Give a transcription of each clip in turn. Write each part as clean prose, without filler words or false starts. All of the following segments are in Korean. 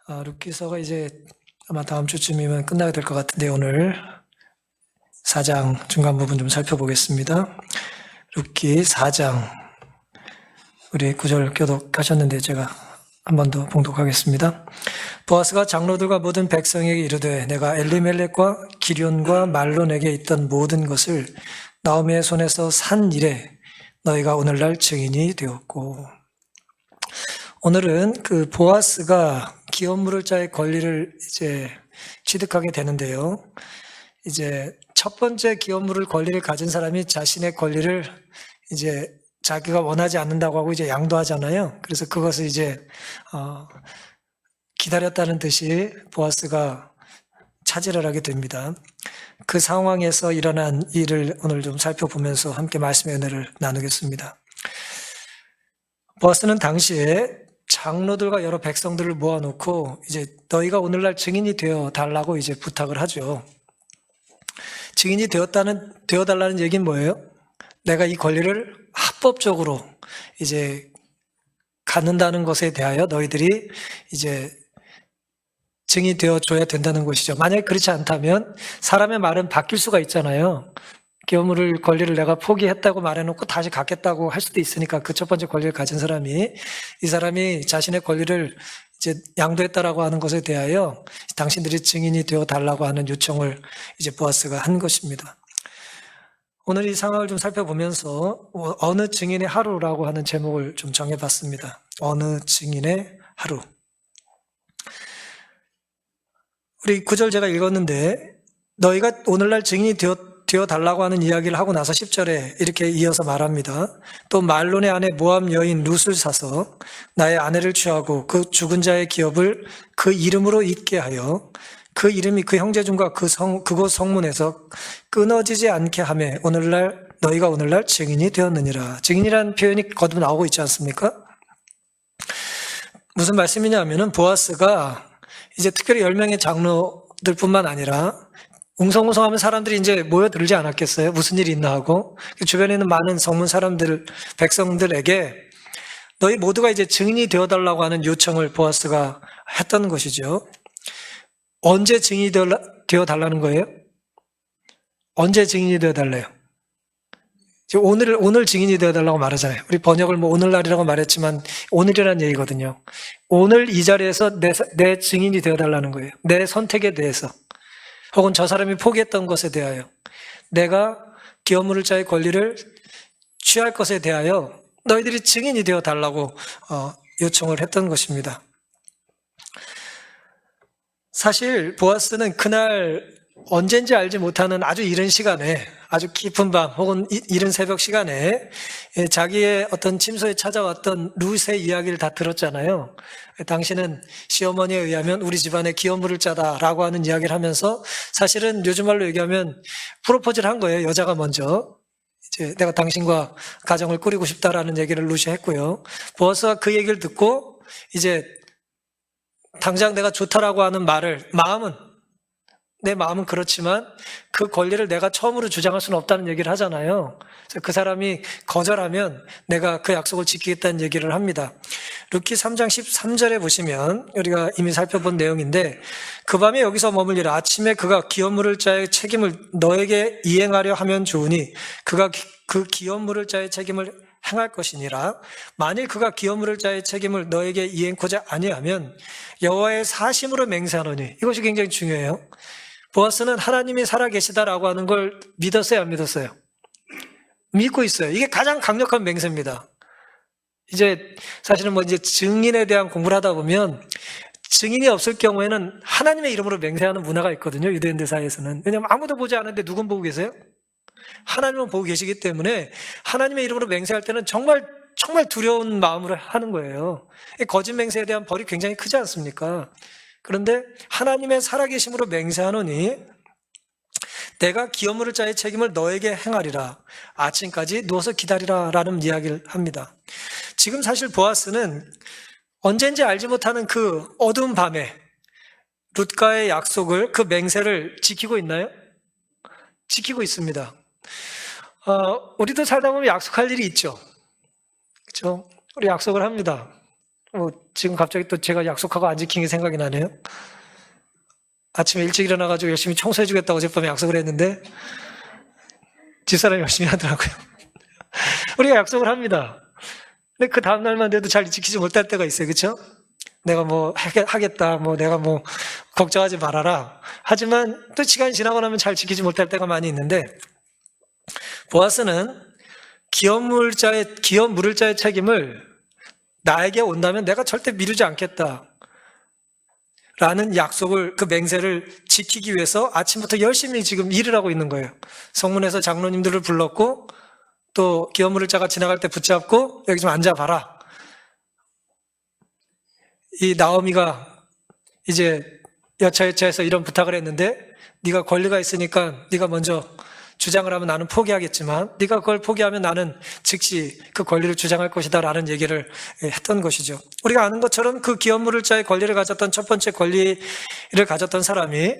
룻기서가 이제 아마 다음 주쯤이면 끝나게 될 것 같은데 오늘 4장 중간 부분 좀 살펴보겠습니다. 룻기 4장 우리 9절 교독하셨는데 제가 한 번 더 봉독하겠습니다. 보아스가 장로들과 모든 백성에게 이르되 내가 엘리멜렉과 기럨과 말론에게 있던 모든 것을 나오미의 손에서 산 이래 너희가 오늘날 증인이 되었고. 오늘은 그 보아스가 기업 물을 자의 권리를 이제 취득하게 되는데요. 이제 첫 번째 기업 물을 권리를 가진 사람이 자신의 권리를 이제 자기가 원하지 않는다고 하고 이제 양도하잖아요. 그래서 그것을 이제 기다렸다는 듯이 보아스가 차지를 하게 됩니다. 그 상황에서 일어난 일을 오늘 좀 살펴보면서 함께 말씀의 은혜를 나누겠습니다. 보아스는 당시에 장로들과 여러 백성들을 모아놓고 이제 너희가 오늘날 증인이 되어 달라고 이제 부탁을 하죠. 증인이 되어달라는 얘기는 뭐예요? 내가 이 권리를 합법적으로 이제 갖는다는 것에 대하여 너희들이 이제 증인이 되어줘야 된다는 것이죠. 만약에 그렇지 않다면 사람의 말은 바뀔 수가 있잖아요. 기업 물을 권리를 내가 포기했다고 말해놓고 다시 갖겠다고 할 수도 있으니까 그 첫 번째 권리를 가진 사람이 이 사람이 자신의 권리를 이제 양도했다라고 하는 것에 대하여 당신들이 증인이 되어 달라고 하는 요청을 이제 보아스가 한 것입니다. 오늘 이 상황을 좀 살펴보면서 어느 증인의 하루라고 하는 제목을 좀 정해봤습니다. 어느 증인의 하루. 우리 9절 제가 읽었는데 너희가 오늘날 증인이 되어 달라고 하는 이야기를 하고 나서 10절에 이렇게 이어서 말합니다. 또 말론의 아내 모압 여인 룻을 사서 나의 아내를 취하고 그 죽은 자의 기업을 그 이름으로 잊게 하여 그 이름이 그 형제중과 그곳 성문에서 끊어지지 않게 하매 너희가 오늘날 증인이 되었느니라. 증인이라는 표현이 거듭 나오고 있지 않습니까? 무슨 말씀이냐면은 보아스가 이제 특별히 10명의 장로들뿐만 아니라 웅성웅성하면 사람들이 이제 모여들지 않았겠어요? 무슨 일이 있나 하고 주변에 있는 많은 성문 사람들, 백성들에게 너희 모두가 이제 증인이 되어달라고 하는 요청을 보아스가 했던 것이죠. 언제 증인이 되어달라는 거예요? 언제 증인이 되어달래요? 오늘 증인이 되어달라고 말하잖아요. 우리 번역을 오늘날이라고 말했지만 오늘이라는 얘기거든요. 오늘 이 자리에서 내 증인이 되어달라는 거예요. 내 선택에 대해서. 혹은 저 사람이 포기했던 것에 대하여 내가 기업 물을 자의 권리를 취할 것에 대하여 너희들이 증인이 되어 달라고 요청을 했던 것입니다. 사실 보아스는 그날 언젠지 알지 못하는 아주 이른 시간에 아주 깊은 밤 혹은 이른 새벽 시간에 자기의 어떤 침소에 찾아왔던 룻의 이야기를 다 들었잖아요. 당신은 시어머니에 의하면 우리 집안에 기업 물을 자다라고 하는 이야기를 하면서 사실은 요즘 말로 얘기하면 프로포즈를 한 거예요. 여자가 먼저. 이제 내가 당신과 가정을 꾸리고 싶다라는 얘기를 룻이 했고요. 보아스가 그 얘기를 듣고 이제 당장 내가 좋다라고 하는 말을 내 마음은 그렇지만 그 권리를 내가 처음으로 주장할 수는 없다는 얘기를 하잖아요. 그래서 그 사람이 거절하면 내가 그 약속을 지키겠다는 얘기를 합니다. 룻기 3장 13절에 보시면 우리가 이미 살펴본 내용인데 그 밤에 여기서 머물리라. 아침에 그가 기업 물을 자의 책임을 너에게 이행하려 하면 좋으니 그가 그 기업 물을 자의 책임을 행할 것이니라. 만일 그가 기업 물을 자의 책임을 너에게 이행코자 아니하면 여호와의 사심으로 맹세하노니. 이것이 굉장히 중요해요. 보아스는 하나님이 살아계시다라고 하는 걸 믿었어요, 안 믿었어요? 믿고 있어요. 이게 가장 강력한 맹세입니다. 이제 사실은 이제 증인에 대한 공부를 하다 보면 증인이 없을 경우에는 하나님의 이름으로 맹세하는 문화가 있거든요, 유대인들 사이에서는. 왜냐하면 아무도 보지 않는데 누군 보고 계세요? 하나님은 보고 계시기 때문에 하나님의 이름으로 맹세할 때는 정말 두려운 마음으로 하는 거예요. 거짓 맹세에 대한 벌이 굉장히 크지 않습니까? 그런데 하나님의 살아계심으로 맹세하노니 내가 기업 물을 자의 책임을 너에게 행하리라. 아침까지 누워서 기다리라 라는 이야기를 합니다. 지금 사실 보아스는 언젠지 알지 못하는 그 어두운 밤에 룻과의 약속을, 그 맹세를 지키고 있나요? 지키고 있습니다. 우리도 살다 보면 약속할 일이 있죠. 그렇죠? 우리 약속을 합니다. 지금 갑자기 또 제가 약속하고 안 지킨 게 생각이 나네요. 아침에 일찍 일어나가지고 열심히 청소해주겠다고 어젯밤에 약속을 했는데 집사람이 열심히 하더라고요. 우리가 약속을 합니다. 근데 그 다음날만 돼도 잘 지키지 못할 때가 있어요. 그렇죠? 내가 하겠다, 내가 걱정하지 말아라. 하지만 또 시간이 지나고 나면 잘 지키지 못할 때가 많이 있는데, 보아스는 기업 물을 자의 책임을 나에게 온다면 내가 절대 미루지 않겠다 라는 약속을, 그 맹세를 지키기 위해서 아침부터 열심히 지금 일을 하고 있는 거예요. 성문에서 장로님들을 불렀고, 또 기업 물을 자가 지나갈 때 붙잡고 여기 좀 앉아봐라. 이 나오미가 이제 여차여차해서 이런 부탁을 했는데, 네가 권리가 있으니까 네가 먼저 주장을 하면 나는 포기하겠지만 네가 그걸 포기하면 나는 즉시 그 권리를 주장할 것이다 라는 얘기를 했던 것이죠. 우리가 아는 것처럼 그 기업 물을 자의 권리를 가졌던 첫 번째 권리를 가졌던 사람이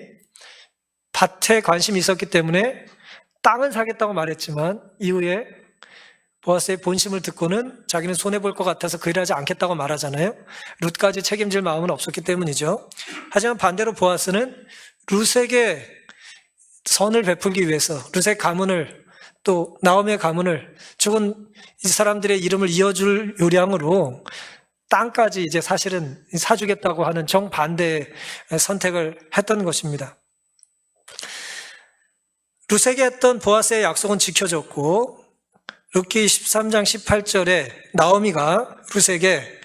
밭에 관심이 있었기 때문에 땅을 사겠다고 말했지만, 이후에 보아스의 본심을 듣고는 자기는 손해볼 것 같아서 그 일을 하지 않겠다고 말하잖아요. 룻까지 책임질 마음은 없었기 때문이죠. 하지만 반대로 보아스는 룻에게 선을 베풀기 위해서 룻의 가문을, 또 나오미의 가문을, 죽은 이 사람들의 이름을 이어줄 요량으로 땅까지 이제 사실은 사주겠다고 하는 정반대의 선택을 했던 것입니다. 룻에게 했던 보아스의 약속은 지켜졌고, 룻기 13장 18절에 나오미가 룻에게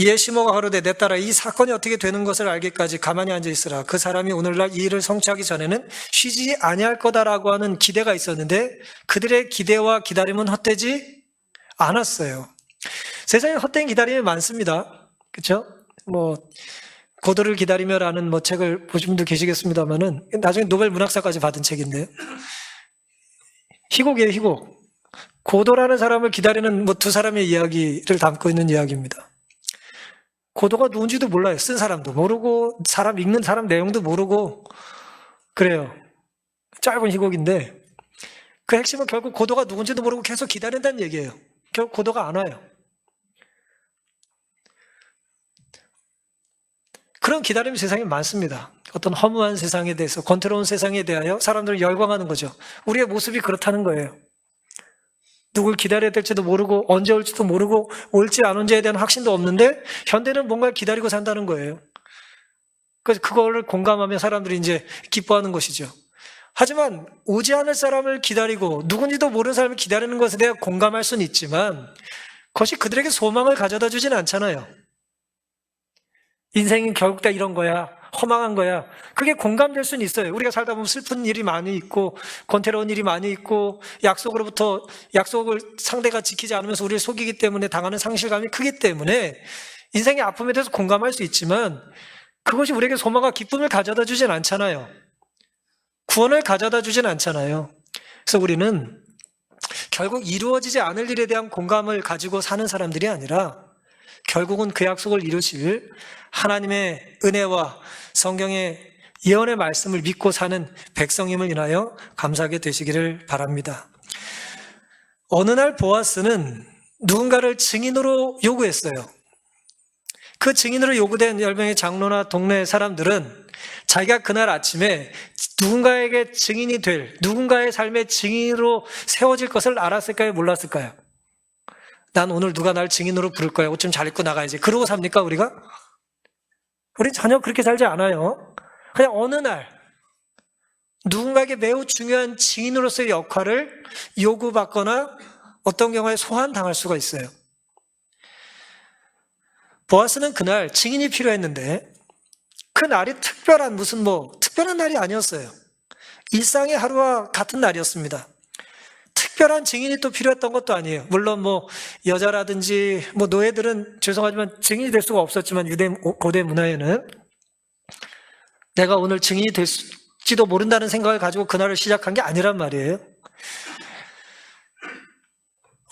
이에 시모가 가로되 내 딸아 이 사건이 어떻게 되는 것을 알기까지 가만히 앉아 있으라. 그 사람이 오늘날 이 일을 성취하기 전에는 쉬지 아니할 거다라고 하는 기대가 있었는데 그들의 기대와 기다림은 헛되지 않았어요. 세상에 헛된 기다림이 많습니다. 그렇죠? 고도를 기다리며라는 책을 보신 분도 계시겠습니다만은 나중에 노벨 문학상까지 받은 책인데요. 희곡이에요, 희곡. 고도라는 사람을 기다리는 두 사람의 이야기를 담고 있는 이야기입니다. 고도가 누군지도 몰라요. 쓴 사람도 모르고, 읽는 사람 내용도 모르고, 그래요. 짧은 희곡인데, 그 핵심은 결국 고도가 누군지도 모르고 계속 기다린다는 얘기예요. 결국 고도가 안 와요. 그런 기다림이 세상에 많습니다. 어떤 허무한 세상에 대해서, 권태로운 세상에 대하여 사람들은 열광하는 거죠. 우리의 모습이 그렇다는 거예요. 누굴 기다려야 될지도 모르고 언제 올지도 모르고 올지 안 올지에 대한 확신도 없는데 현대는 뭔가를 기다리고 산다는 거예요. 그래서 그거를 공감하면 사람들이 이제 기뻐하는 것이죠. 하지만 오지 않을 사람을 기다리고 누군지도 모르는 사람을 기다리는 것에 대해 공감할 수는 있지만 그것이 그들에게 소망을 가져다 주진 않잖아요. 인생은 결국 다 이런 거야. 허망한 거야. 그게 공감될 수는 있어요. 우리가 살다 보면 슬픈 일이 많이 있고 권태로운 일이 많이 있고 약속을 상대가 지키지 않으면서 우리를 속이기 때문에 당하는 상실감이 크기 때문에 인생의 아픔에 대해서 공감할 수 있지만 그것이 우리에게 소망과 기쁨을 가져다 주진 않잖아요. 구원을 가져다 주진 않잖아요. 그래서 우리는 결국 이루어지지 않을 일에 대한 공감을 가지고 사는 사람들이 아니라 결국은 그 약속을 이루실 하나님의 은혜와 성경의 예언의 말씀을 믿고 사는 백성임을 인하여 감사하게 되시기를 바랍니다. 어느 날 보아스는 누군가를 증인으로 요구했어요. 그 증인으로 요구된 10명의 장로나 동네 사람들은 자기가 그날 아침에 누군가에게 증인이 될, 누군가의 삶의 증인으로 세워질 것을 알았을까요? 몰랐을까요? 난 오늘 누가 날 증인으로 부를 거야. 옷 좀 잘 입고 나가야지. 그러고 삽니까, 우리가? 우린 전혀 그렇게 살지 않아요. 그냥 어느 날 누군가에게 매우 중요한 증인으로서의 역할을 요구받거나 어떤 경우에 소환당할 수가 있어요. 보아스는 그날 증인이 필요했는데 그 날이 특별한 특별한 날이 아니었어요. 일상의 하루와 같은 날이었습니다. 특별한 증인이 또 필요했던 것도 아니에요. 물론 여자라든지 노예들은 죄송하지만 증인이 될 수가 없었지만 고대 문화에는 내가 오늘 증인이 될지도 모른다는 생각을 가지고 그날을 시작한 게 아니란 말이에요.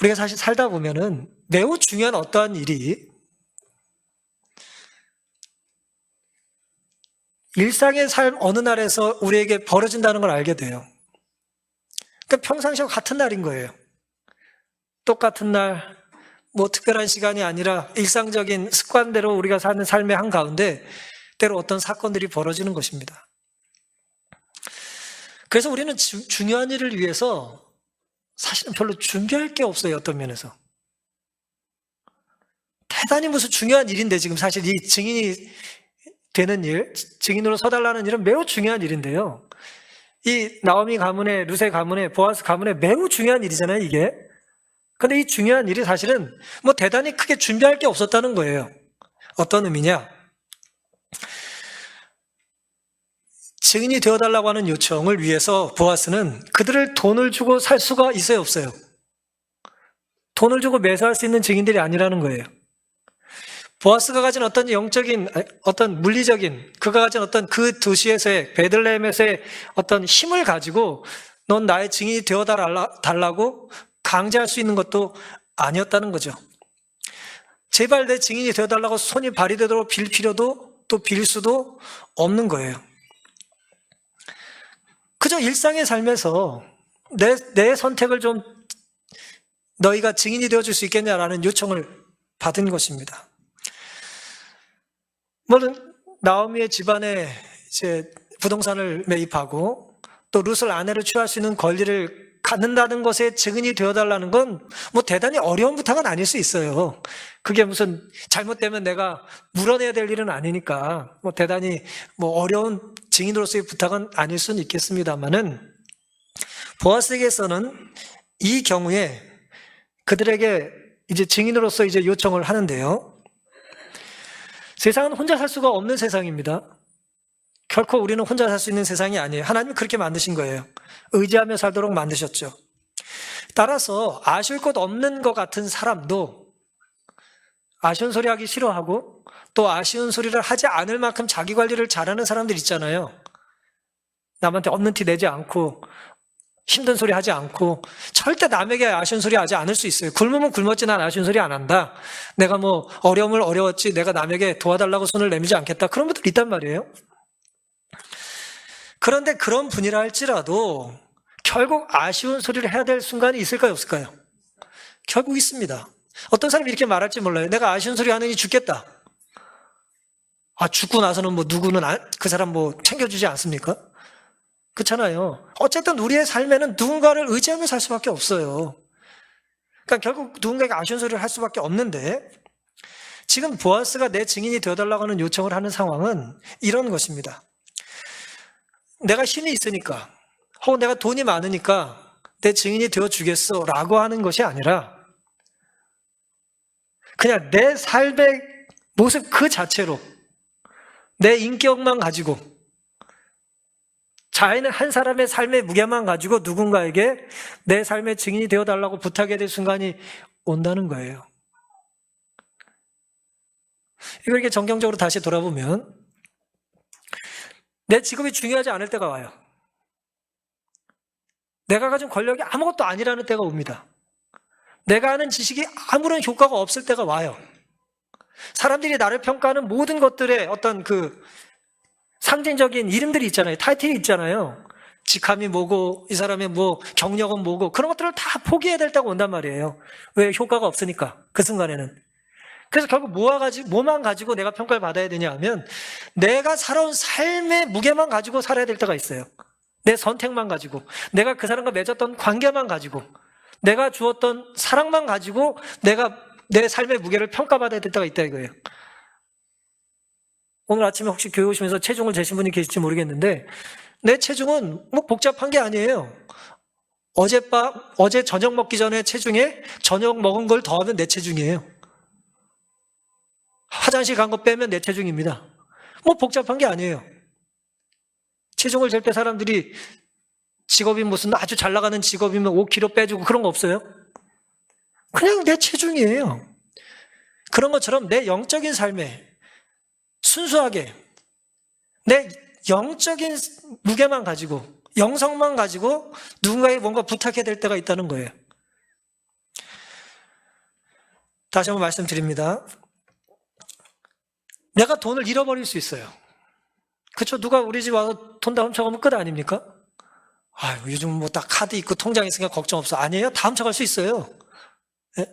우리가 사실 살다 보면은 매우 중요한 어떠한 일이 일상의 삶 어느 날에서 우리에게 벌어진다는 걸 알게 돼요. 그러니까 평상시와 같은 날인 거예요. 똑같은 날, 뭐 특별한 시간이 아니라 일상적인 습관대로 우리가 사는 삶의 한가운데 때로 어떤 사건들이 벌어지는 것입니다. 그래서 우리는 중요한 일을 위해서 사실은 별로 준비할 게 없어요. 어떤 면에서. 대단히 무슨 중요한 일인데 지금 사실 이 증인이 되는 일, 증인으로 서달라는 일은 매우 중요한 일인데요. 이 나오미 가문의, 룻의 가문의, 보아스 가문의 매우 중요한 일이잖아요, 이게. 근데 이 중요한 일이 사실은 뭐 대단히 크게 준비할 게 없었다는 거예요. 어떤 의미냐? 증인이 되어달라고 하는 요청을 위해서 보아스는 그들을 돈을 주고 살 수가 있어요, 없어요? 돈을 주고 매수할 수 있는 증인들이 아니라는 거예요. 보아스가 가진 어떤 영적인, 어떤 물리적인, 그가 가진 어떤 그 도시에서의, 베들레헴에서의 어떤 힘을 가지고 넌 나의 증인이 되어달라고 강제할 수 있는 것도 아니었다는 거죠. 제발 내 증인이 되어달라고 손이 발이 되도록 빌 필요도 또 빌 수도 없는 거예요. 그저 일상의 삶에서 내 선택을 좀 너희가 증인이 되어줄 수 있겠냐라는 요청을 받은 것입니다. 물론 나오미의 집안에 이제 부동산을 매입하고 또 룻을 아내로 취할 수 있는 권리를 갖는다는 것에 증인이 되어달라는 건 뭐 대단히 어려운 부탁은 아닐 수 있어요. 그게 무슨 잘못되면 내가 물어내야 될 일은 아니니까 뭐 대단히 뭐 어려운 증인으로서의 부탁은 아닐 수는 있겠습니다만은 보아스에게서는 이 경우에 그들에게 이제 증인으로서 이제 요청을 하는데요. 세상은 혼자 살 수가 없는 세상입니다. 결코 우리는 혼자 살 수 있는 세상이 아니에요. 하나님이 그렇게 만드신 거예요. 의지하며 살도록 만드셨죠. 따라서 아쉬울 것 없는 것 같은 사람도 아쉬운 소리 하기 싫어하고 또 아쉬운 소리를 하지 않을 만큼 자기 관리를 잘하는 사람들 있잖아요. 남한테 없는 티 내지 않고 힘든 소리 하지 않고 절대 남에게 아쉬운 소리 하지 않을 수 있어요. 굶으면 굶었지 난 아쉬운 소리 안 한다. 내가 뭐 어려움을 어려웠지 내가 남에게 도와달라고 손을 내밀지 않겠다. 그런 분들 있단 말이에요. 그런데 그런 분이라 할지라도 결국 아쉬운 소리를 해야 될 순간이 있을까요, 없을까요? 결국 있습니다. 어떤 사람이 이렇게 말할지 몰라요. 내가 아쉬운 소리 하느니 죽겠다. 아, 죽고 나서는 뭐 누구는 그 사람 뭐 챙겨주지 않습니까? 그렇잖아요. 어쨌든 우리의 삶에는 누군가를 의지하며 살 수밖에 없어요. 그러니까 결국 누군가에게 아쉬운 소리를 할 수밖에 없는데 지금 보아스가 내 증인이 되어달라고 하는 요청을 하는 상황은 이런 것입니다. 내가 힘이 있으니까 혹은 내가 돈이 많으니까 내 증인이 되어주겠어 라고 하는 것이 아니라 그냥 내 삶의 모습 그 자체로 내 인격만 가지고 자인은 한 사람의 삶의 무게만 가지고 누군가에게 내 삶의 증인이 되어달라고 부탁해야 될 순간이 온다는 거예요. 이걸 이렇게 정경적으로 다시 돌아보면 내 직업이 중요하지 않을 때가 와요. 내가 가진 권력이 아무것도 아니라는 때가 옵니다. 내가 하는 지식이 아무런 효과가 없을 때가 와요. 사람들이 나를 평가하는 모든 것들의 어떤 그 상징적인 이름들이 있잖아요. 타이틀이 있잖아요. 직함이 뭐고 이 사람의 뭐 경력은 뭐고 그런 것들을 다 포기해야 될 때가 온단 말이에요. 왜? 효과가 없으니까 그 순간에는. 그래서 결국 뭐만 가지고 내가 평가를 받아야 되냐 하면 내가 살아온 삶의 무게만 가지고 살아야 될 때가 있어요. 내 선택만 가지고 내가 그 사람과 맺었던 관계만 가지고 내가 주었던 사랑만 가지고 내가 내 삶의 무게를 평가받아야 될 때가 있다 이거예요. 오늘 아침에 혹시 교회 오시면서 체중을 재신 분이 계실지 모르겠는데 내 체중은 뭐 복잡한 게 아니에요. 어제 저녁 먹기 전에 체중에 저녁 먹은 걸 더하면 내 체중이에요. 화장실 간 거 빼면 내 체중입니다. 뭐 복잡한 게 아니에요. 체중을 잴 때 사람들이 직업이 무슨 아주 잘 나가는 직업이면 5kg 빼주고 그런 거 없어요? 그냥 내 체중이에요. 그런 것처럼 내 영적인 삶에 순수하게 내 영적인 무게만 가지고 영성만 가지고 누군가에게 뭔가 부탁해야 될 때가 있다는 거예요. 다시 한번 말씀드립니다. 내가 돈을 잃어버릴 수 있어요. 그쵸? 누가 우리 집 와서 돈 다 훔쳐가면 끝 아닙니까? 아유, 요즘 뭐 다 카드 있고 통장 있으니까 걱정 없어. 아니에요? 다 훔쳐갈 수 있어요. 네?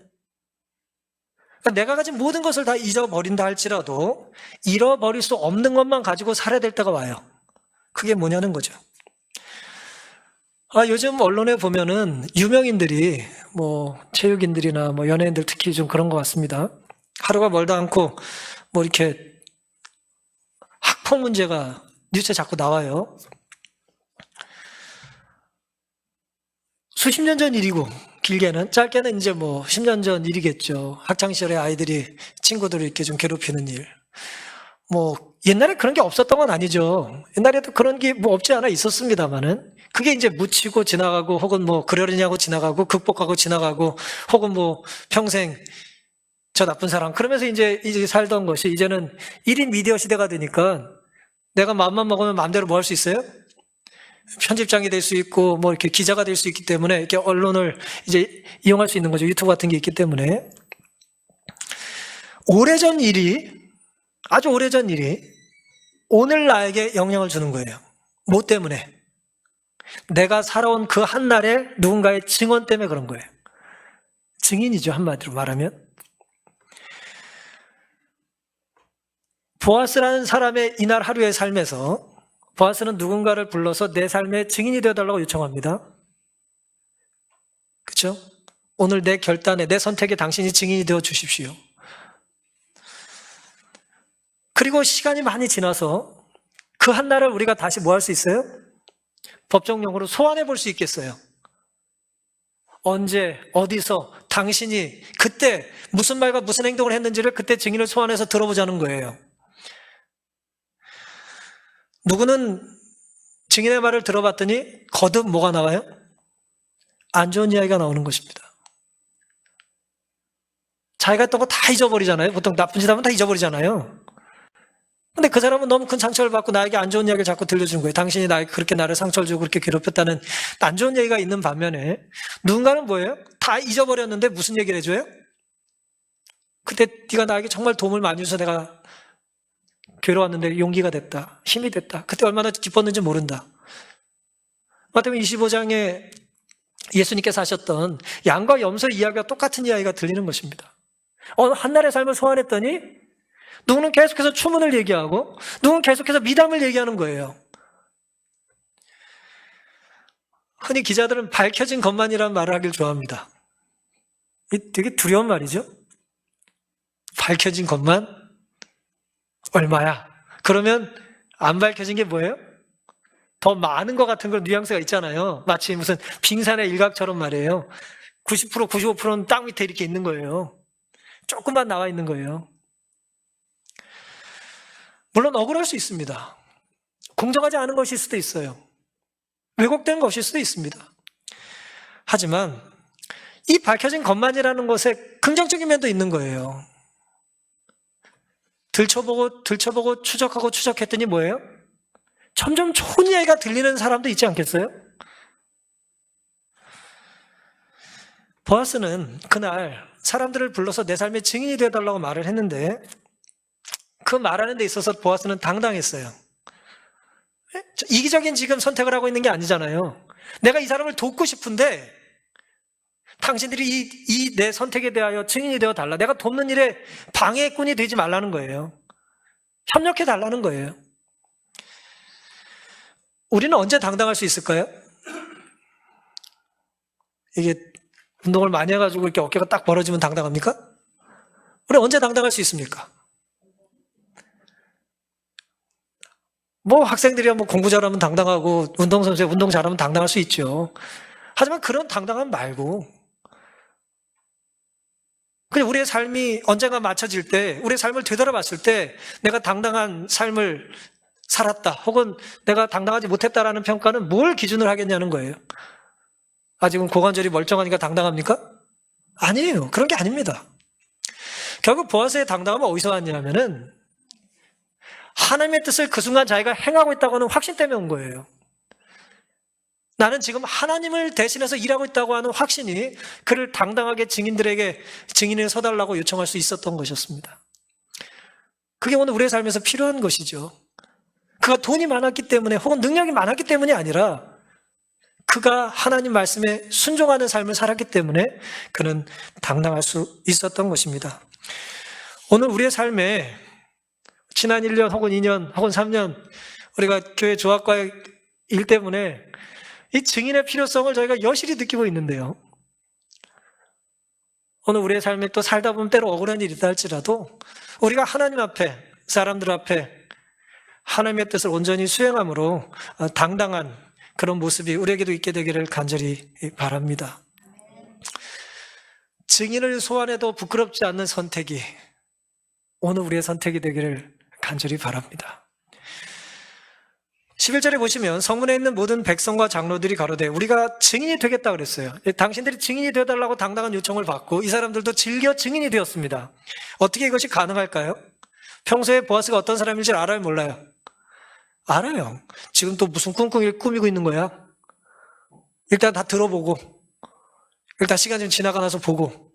내가 가진 모든 것을 다 잊어버린다 할지라도 잃어버릴 수 없는 것만 가지고 살아야 될 때가 와요. 그게 뭐냐는 거죠. 요즘 언론에 보면은 유명인들이 체육인들이나 연예인들 특히 좀 그런 것 같습니다. 하루가 멀다 않고 이렇게 학폭 문제가 뉴스에 자꾸 나와요. 수십 년 전 일이고 길게는 짧게는 이제 10년 전 일이겠죠. 학창 시절에 아이들이 친구들을 이렇게 좀 괴롭히는 일. 옛날에 그런 게 없었던 건 아니죠. 옛날에도 그런 게 없지 않아 있었습니다만은 그게 이제 묻히고 지나가고 혹은 그러려냐고 지나가고 극복하고 지나가고 혹은 평생 저 나쁜 사람 그러면서 이제 살던 것이 이제는 1인 미디어 시대가 되니까 내가 마음만 먹으면 마음대로 뭐 할 수 있어요? 편집장이 될 수 있고 이렇게 기자가 될 수 있기 때문에 이렇게 언론을 이제 이용할 수 있는 거죠. 유튜브 같은 게 있기 때문에. 아주 오래전 일이 오늘 나에게 영향을 주는 거예요. 뭐 때문에? 내가 살아온 그 한날에 누군가의 증언 때문에 그런 거예요. 증인이죠, 한마디로 말하면. 보아스라는 사람의 이날 하루의 삶에서 보아스는 누군가를 불러서 내 삶의 증인이 되어달라고 요청합니다. 그렇죠? 오늘 내 결단에, 내 선택에 당신이 증인이 되어 주십시오. 그리고 시간이 많이 지나서 그 한날을 우리가 다시 뭐 할 수 있어요? 법정용어로 소환해 볼 수 있겠어요. 언제, 어디서, 당신이 그때 무슨 말과 무슨 행동을 했는지를 그때 증인을 소환해서 들어보자는 거예요. 누구는 증인의 말을 들어봤더니 거듭 뭐가 나와요? 안 좋은 이야기가 나오는 것입니다. 자기가 했던 거 다 잊어버리잖아요. 보통 나쁜 짓 하면 다 잊어버리잖아요. 근데 그 사람은 너무 큰 상처를 받고 나에게 안 좋은 이야기를 자꾸 들려주는 거예요. 당신이 나에게 그렇게 나를 상처를 주고 그렇게 괴롭혔다는 안 좋은 얘기가 있는 반면에 누군가는 뭐예요? 다 잊어버렸는데 무슨 얘기를 해줘요? 그때 네가 나에게 정말 도움을 많이 줘서 내가 괴로웠는데 용기가 됐다. 힘이 됐다. 그때 얼마나 기뻤는지 모른다. 마태복음 25장에 예수님께서 하셨던 양과 염소의 이야기와 똑같은 이야기가 들리는 것입니다. 한날의 삶을 소환했더니 누구는 계속해서 추문을 얘기하고 누구는 계속해서 미담을 얘기하는 거예요. 흔히 기자들은 밝혀진 것만이라는 말을 하길 좋아합니다. 되게 두려운 말이죠. 밝혀진 것만? 얼마야? 그러면 안 밝혀진 게 뭐예요? 더 많은 것 같은 그런 뉘앙스가 있잖아요. 마치 무슨 빙산의 일각처럼 말이에요. 90%, 95%는 땅 밑에 이렇게 있는 거예요. 조금만 나와 있는 거예요. 물론 억울할 수 있습니다. 공정하지 않은 것일 수도 있어요. 왜곡된 것일 수도 있습니다. 하지만 이 밝혀진 것만이라는 것에 긍정적인 면도 있는 거예요. 들춰보고 추적하고 추적했더니 뭐예요? 점점 좋은 이야기가 들리는 사람도 있지 않겠어요? 보아스는 그날 사람들을 불러서 내 삶의 증인이 되어달라고 말을 했는데 그 말하는 데 있어서 보아스는 당당했어요. 이기적인 지금 선택을 하고 있는 게 아니잖아요. 내가 이 사람을 돕고 싶은데 당신들이 이 내 선택에 대하여 증인이 되어 달라. 내가 돕는 일에 방해꾼이 되지 말라는 거예요. 협력해 달라는 거예요. 우리는 언제 당당할 수 있을까요? 이게 운동을 많이 해가지고 이렇게 어깨가 딱 벌어지면 당당합니까? 우리 언제 당당할 수 있습니까? 학생들이야 공부 잘하면 당당하고 운동선수야 운동 잘하면 당당할 수 있죠. 하지만 그런 당당함 말고 그냥 우리의 삶이 언젠가 맞춰질 때, 우리의 삶을 되돌아봤을 때 내가 당당한 삶을 살았다 혹은 내가 당당하지 못했다라는 평가는 뭘 기준으로 하겠냐는 거예요. 지금 고관절이 멀쩡하니까 당당합니까? 아니에요. 그런 게 아닙니다. 결국 보아스의 당당함은 어디서 왔냐면은 하나님의 뜻을 그 순간 자기가 행하고 있다고 하는 확신 때문에 온 거예요. 나는 지금 하나님을 대신해서 일하고 있다고 하는 확신이 그를 당당하게 증인들에게 증인을 서달라고 요청할 수 있었던 것이었습니다. 그게 오늘 우리의 삶에서 필요한 것이죠. 그가 돈이 많았기 때문에 혹은 능력이 많았기 때문이 아니라 그가 하나님 말씀에 순종하는 삶을 살았기 때문에 그는 당당할 수 있었던 것입니다. 오늘 우리의 삶에 지난 1년 혹은 2년 혹은 3년 우리가 교회 조합과의 일 때문에 이 증인의 필요성을 저희가 여실히 느끼고 있는데요. 오늘 우리의 삶에 또 살다 보면 때로 억울한 일이 있다 할지라도 우리가 하나님 앞에, 사람들 앞에 하나님의 뜻을 온전히 수행함으로 당당한 그런 모습이 우리에게도 있게 되기를 간절히 바랍니다. 증인을 소환해도 부끄럽지 않는 선택이 오늘 우리의 선택이 되기를 간절히 바랍니다. 11절에 보시면 성문에 있는 모든 백성과 장로들이 가로되 우리가 증인이 되겠다 그랬어요. 당신들이 증인이 되어달라고 당당한 요청을 받고 이 사람들도 즐겨 증인이 되었습니다. 어떻게 이것이 가능할까요? 평소에 보아스가 어떤 사람인지 알아요, 몰라요? 알아요. 지금 또 무슨 꿍꿍이를 꾸미고 있는 거야? 일단 다 들어보고 일단 시간 좀 지나가 나서 보고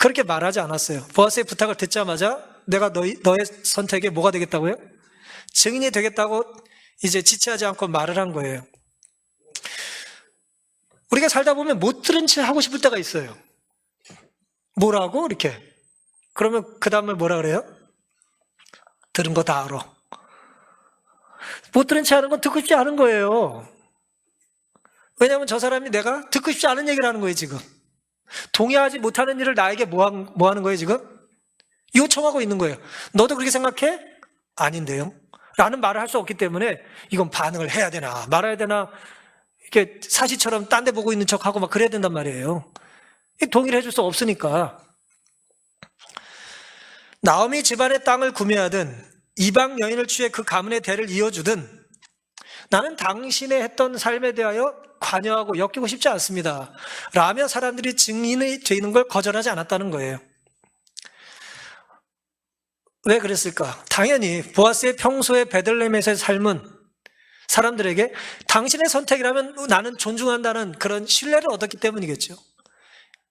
그렇게 말하지 않았어요. 보아스의 부탁을 듣자마자 내가 너의 선택에 뭐가 되겠다고요? 증인이 되겠다고 이제 지체하지 않고 말을 한 거예요. 우리가 살다 보면 못 들은 채 하고 싶을 때가 있어요. 뭐라고? 이렇게. 그러면 그 다음에 뭐라 그래요? 들은 거 다 알아. 못 들은 채 하는 건 듣고 싶지 않은 거예요. 왜냐하면 저 사람이 내가 듣고 싶지 않은 얘기를 하는 거예요, 지금. 동의하지 못하는 일을 나에게 뭐 하는 거예요, 지금? 요청하고 있는 거예요. 너도 그렇게 생각해? 아닌데요. 라는 말을 할 수 없기 때문에 이건 반응을 해야 되나 말아야 되나 이렇게 사시처럼 딴 데 보고 있는 척하고 막 그래야 된단 말이에요. 동의를 해줄 수 없으니까. 나오미 집안의 땅을 구매하든 이방 여인을 취해 그 가문의 대를 이어주든 나는 당신의 했던 삶에 대하여 관여하고 엮이고 싶지 않습니다 라며 사람들이 증인이 되는 걸 거절하지 않았다는 거예요. 왜 그랬을까? 당연히 보아스의 평소의 베들레헴에서의 삶은 사람들에게 당신의 선택이라면 나는 존중한다는 그런 신뢰를 얻었기 때문이겠죠.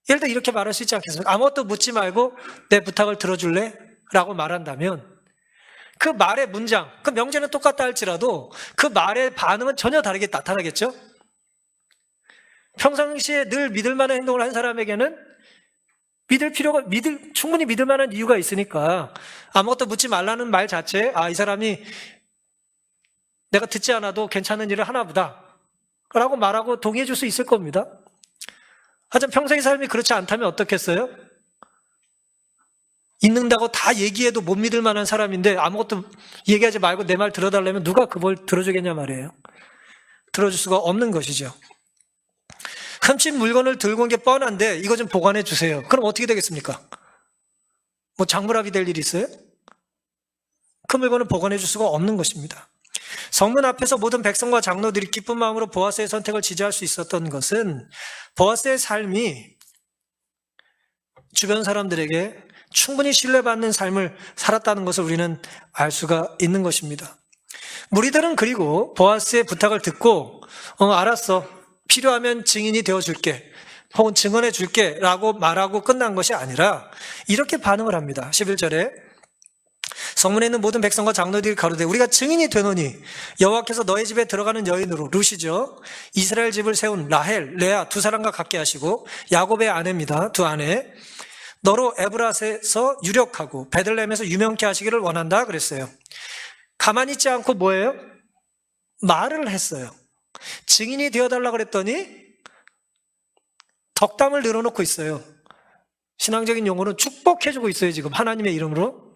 예를 들어 이렇게 말할 수 있지 않겠습니까? 아무것도 묻지 말고 내 부탁을 들어줄래? 라고 말한다면 그 말의 문장, 그 명제는 똑같다 할지라도 그 말의 반응은 전혀 다르게 나타나겠죠? 평상시에 늘 믿을 만한 행동을 한 사람에게는 충분히 믿을 만한 이유가 있으니까 아무것도 묻지 말라는 말 자체에 이 사람이 내가 듣지 않아도 괜찮은 일을 하나 보다 라고 말하고 동의해 줄 수 있을 겁니다. 하지만 평생의 삶이 그렇지 않다면 어떻겠어요? 있는다고 다 얘기해도 못 믿을 만한 사람인데 아무것도 얘기하지 말고 내 말 들어달라면 누가 그걸 들어주겠냐 말이에요. 들어줄 수가 없는 것이죠. 흠집 물건을 들고 온 게 뻔한데 이거 좀 보관해 주세요. 그럼 어떻게 되겠습니까? 뭐 장물합이 될 일이 있어요? 그 물건을 보관해 줄 수가 없는 것입니다. 성문 앞에서 모든 백성과 장로들이 기쁜 마음으로 보아스의 선택을 지지할 수 있었던 것은 보아스의 삶이 주변 사람들에게 충분히 신뢰받는 삶을 살았다는 것을 우리는 알 수가 있는 것입니다. 무리들은 그리고 보아스의 부탁을 듣고 알았어. 필요하면 증인이 되어줄게 혹은 증언해 줄게 라고 말하고 끝난 것이 아니라 이렇게 반응을 합니다. 11절에 성문에 있는 모든 백성과 장로들이 가로되 우리가 증인이 되노니 여호와께서 너희 집에 들어가는 여인으로 룻이죠. 이스라엘 집을 세운 라헬, 레아 두 사람과 같게 하시고 야곱의 아내입니다. 두 아내 너로 에브라스에서 유력하고 베들레헴에서 유명케 하시기를 원한다 그랬어요. 가만히 있지 않고 뭐예요? 말을 했어요. 증인이 되어달라 그랬더니 덕담을 늘어놓고 있어요. 신앙적인 용어는 축복해주고 있어요. 지금 하나님의 이름으로.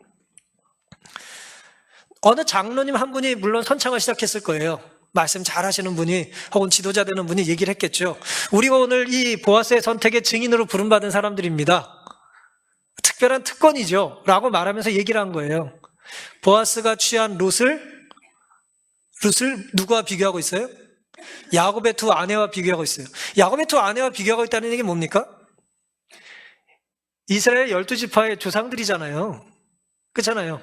어느 장로님 한 분이 물론 선창을 시작했을 거예요. 말씀 잘하시는 분이 혹은 지도자 되는 분이 얘기를 했겠죠. 우리가 오늘 이 보아스의 선택의 증인으로 부름받은 사람들입니다. 특별한 특권이죠 라고 말하면서 얘기를 한 거예요. 보아스가 취한 룻을 누구와 비교하고 있어요? 야곱의 두 아내와 비교하고 있어요. 야곱의 두 아내와 비교하고 있다는 얘기는 뭡니까? 이스라엘 12지파의 조상들이잖아요. 그렇잖아요.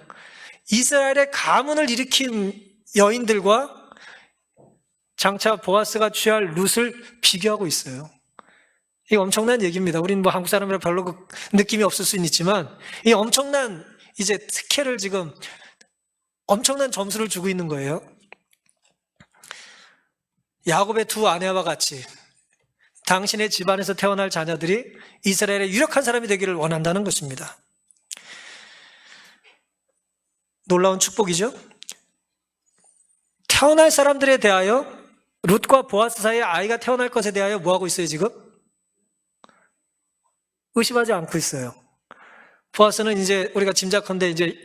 이스라엘의 가문을 일으킨 여인들과 장차 보아스가 취할 룻을 비교하고 있어요. 이게 엄청난 얘기입니다. 우리는 뭐 한국 사람이라 별로 그 느낌이 없을 수는 있지만 이 엄청난 이제 특혜를 지금 엄청난 점수를 주고 있는 거예요. 야곱의 두 아내와 같이 당신의 집안에서 태어날 자녀들이 이스라엘의 유력한 사람이 되기를 원한다는 것입니다. 놀라운 축복이죠. 태어날 사람들에 대하여 룻과 보아스 사이에 아이가 태어날 것에 대하여 뭐하고 있어요 지금? 의심하지 않고 있어요. 보아스는 이제 우리가 짐작컨대 이제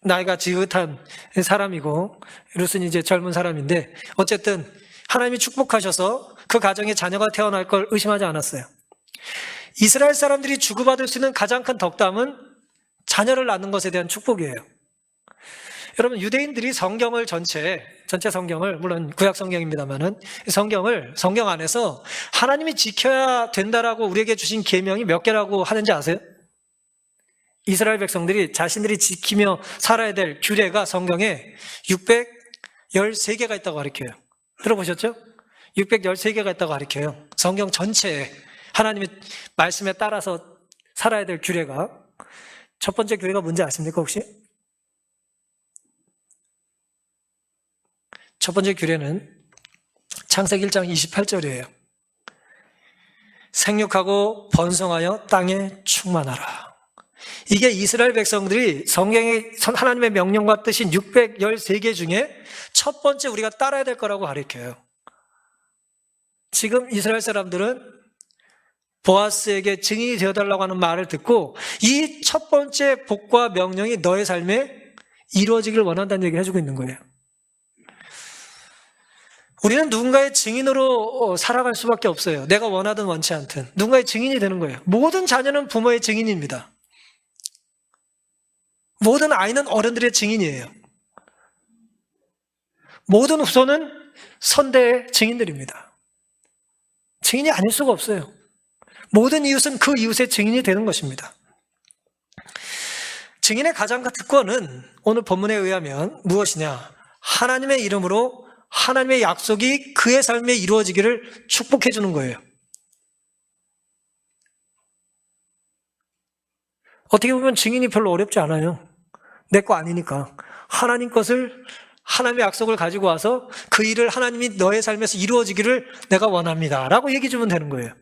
나이가 지긋한 사람이고 룻은 이제 젊은 사람인데 어쨌든 하나님이 축복하셔서 그 가정에 자녀가 태어날 걸 의심하지 않았어요. 이스라엘 사람들이 주고받을 수 있는 가장 큰 덕담은 자녀를 낳는 것에 대한 축복이에요. 여러분 유대인들이 성경을 전체 성경을 물론 구약 성경입니다만은 성경 안에서 하나님이 지켜야 된다라고 우리에게 주신 계명이 몇 개라고 하는지 아세요? 이스라엘 백성들이 자신들이 지키며 살아야 될 규례가 성경에 613개가 있다고 가르쳐요. 들어보셨죠? 613개가 있다고 가르쳐요. 성경 전체에 하나님의 말씀에 따라서 살아야 될 규례가. 첫 번째 규례가 뭔지 아십니까 혹시? 첫 번째 규례는 창세기 1장 28절이에요. 생육하고 번성하여 땅에 충만하라. 이게 이스라엘 백성들이 성경의 하나님의 명령과 뜻인 613개 중에 첫 번째 우리가 따라야 될 거라고 가르쳐요. 지금 이스라엘 사람들은 보아스에게 증인이 되어달라고 하는 말을 듣고 이 첫 번째 복과 명령이 너의 삶에 이루어지기를 원한다는 얘기를 해주고 있는 거예요. 우리는 누군가의 증인으로 살아갈 수밖에 없어요. 내가 원하든 원치 않든 누군가의 증인이 되는 거예요. 모든 자녀는 부모의 증인입니다. 모든 아이는 어른들의 증인이에요. 모든 후손은 선대의 증인들입니다. 증인이 아닐 수가 없어요. 모든 이웃은 그 이웃의 증인이 되는 것입니다. 증인의 가장 큰 특권은 오늘 본문에 의하면 무엇이냐? 하나님의 이름으로 하나님의 약속이 그의 삶에 이루어지기를 축복해 주는 거예요. 어떻게 보면 증인이 별로 어렵지 않아요. 내 거 아니니까. 하나님 것을, 하나님의 약속을 가지고 와서 그 일을 하나님이 너의 삶에서 이루어지기를 내가 원합니다 라고 얘기해 주면 되는 거예요.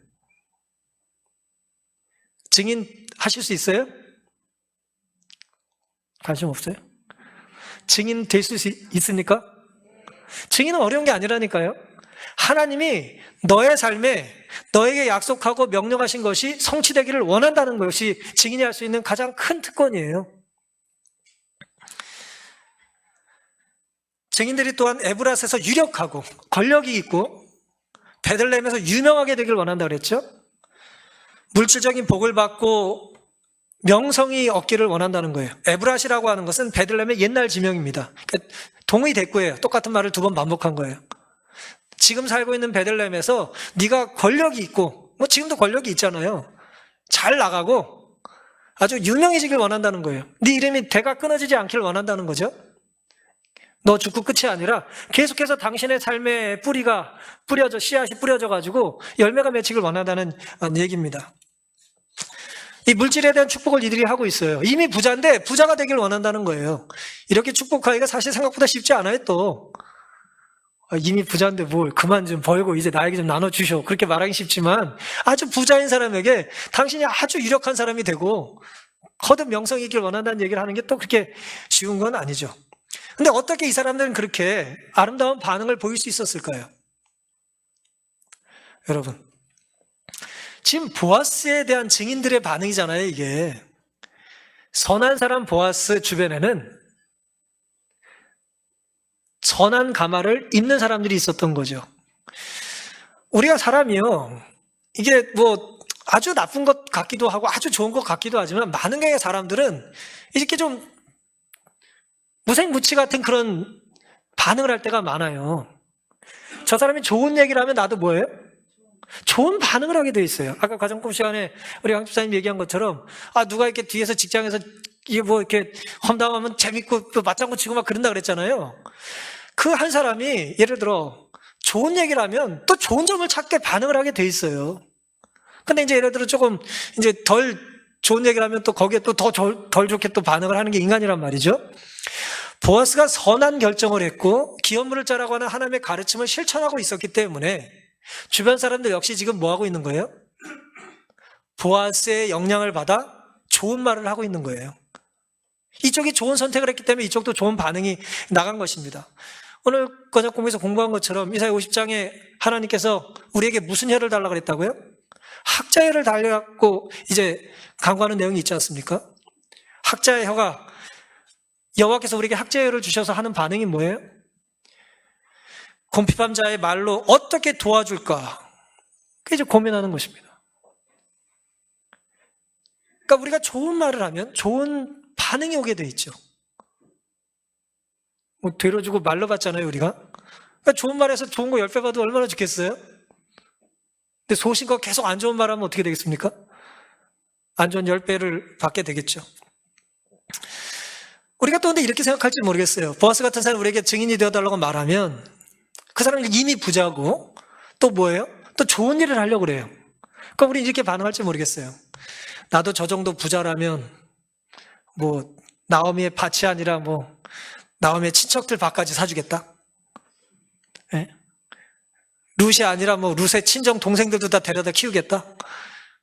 증인 하실 수 있어요? 관심 없어요? 증인 될 수 있습니까? 증인은 어려운 게 아니라니까요. 하나님이 너의 삶에 너에게 약속하고 명령하신 것이 성취되기를 원한다는 것이 증인이 할 수 있는 가장 큰 특권이에요. 증인들이 또한 에브라스에서 유력하고 권력이 있고 베들레헴에서 유명하게 되길 원한다고 그랬죠. 물질적인 복을 받고 명성이 얻기를 원한다는 거예요. 에브라시라고 하는 것은 베들레헴의 옛날 지명입니다. 동의 대꾸예요. 똑같은 말을 두 번 반복한 거예요. 지금 살고 있는 베들레헴에서 네가 권력이 있고 뭐 지금도 권력이 있잖아요. 잘 나가고 아주 유명해지길 원한다는 거예요. 네 이름이 대가 끊어지지 않기를 원한다는 거죠. 너 죽고 끝이 아니라 계속해서 당신의 삶의 뿌리가 뿌려져 씨앗이 뿌려져 가지고 열매가 맺히길 원한다는 얘기입니다. 이 물질에 대한 축복을 이들이 하고 있어요. 이미 부자인데 부자가 되길 원한다는 거예요. 이렇게 축복하기가 사실 생각보다 쉽지 않아요. 또 이미 부자인데 뭘 그만 좀 벌고 이제 나에게 좀 나눠주셔 그렇게 말하기 쉽지만 아주 부자인 사람에게 당신이 아주 유력한 사람이 되고 거듭 명성이 있길 원한다는 얘기를 하는 게 또 그렇게 쉬운 건 아니죠. 근데 어떻게 이 사람들은 그렇게 아름다운 반응을 보일 수 있었을까요? 여러분, 지금 보아스에 대한 증인들의 반응이잖아요, 이게. 선한 사람 보아스 주변에는 선한 가마를 입는 사람들이 있었던 거죠. 우리가 사람이요, 이게 뭐 아주 나쁜 것 같기도 하고 아주 좋은 것 같기도 하지만 많은 경우의 사람들은 이렇게 좀 무색무취 같은 그런 반응을 할 때가 많아요. 저 사람이 좋은 얘기를 하면 나도 뭐예요? 좋은 반응을 하게 돼 있어요. 아까 가정법 시간에 우리 강 집사님 얘기한 것처럼 누가 이렇게 뒤에서 직장에서 이게 뭐 이렇게 험담하면 재밌고 또 맞장구 치고 막 그런다 그랬잖아요. 그 한 사람이 예를 들어 좋은 얘기를 하면 또 좋은 점을 찾게 반응을 하게 돼 있어요. 근데 이제 예를 들어 조금 이제 덜 좋은 얘기를 하면 또 거기에 또 덜 좋게 또 반응을 하는 게 인간이란 말이죠. 보아스가 선한 결정을 했고 기업물을 짜라고 하는 하나님의 가르침을 실천하고 있었기 때문에 주변 사람들 역시 지금 뭐 하고 있는 거예요? 보아스의 영향을 받아 좋은 말을 하고 있는 거예요. 이쪽이 좋은 선택을 했기 때문에 이쪽도 좋은 반응이 나간 것입니다. 오늘 권역 공부에서 공부한 것처럼 이사야 50장에 하나님께서 우리에게 무슨 혀를 달라고 그랬다고요? 학자의 혀를 달라고 이제 강구하는 내용이 있지 않습니까? 학자의 혀가, 여호와께서 우리에게 학자의 혀를 주셔서 하는 반응이 뭐예요? 공핍함자의 말로 어떻게 도와줄까? 그게 이제 고민하는 것입니다. 그러니까 우리가 좋은 말을 하면 좋은 반응이 오게 돼 있죠. 뭐 되로 주고 말로 받잖아요, 우리가. 그러니까 좋은 말해서 좋은 거 10배 받아도 얼마나 좋겠어요? 근데 소신과 계속 안 좋은 말 하면 어떻게 되겠습니까? 안 좋은 10배를 받게 되겠죠. 우리가 또 근데 이렇게 생각할지 모르겠어요. 보아스 같은 사람이 우리에게 증인이 되어달라고 말하면 그 사람은 이미 부자고 또 뭐예요? 또 좋은 일을 하려고 그래요. 그럼 우리 이렇게 반응할지 모르겠어요. 나도 저 정도 부자라면 뭐 나오미의 밭이 아니라 뭐 나오미의 친척들 밭까지 사주겠다. 네? 룻이 아니라 뭐 룻의 친정 동생들도 다 데려다 키우겠다.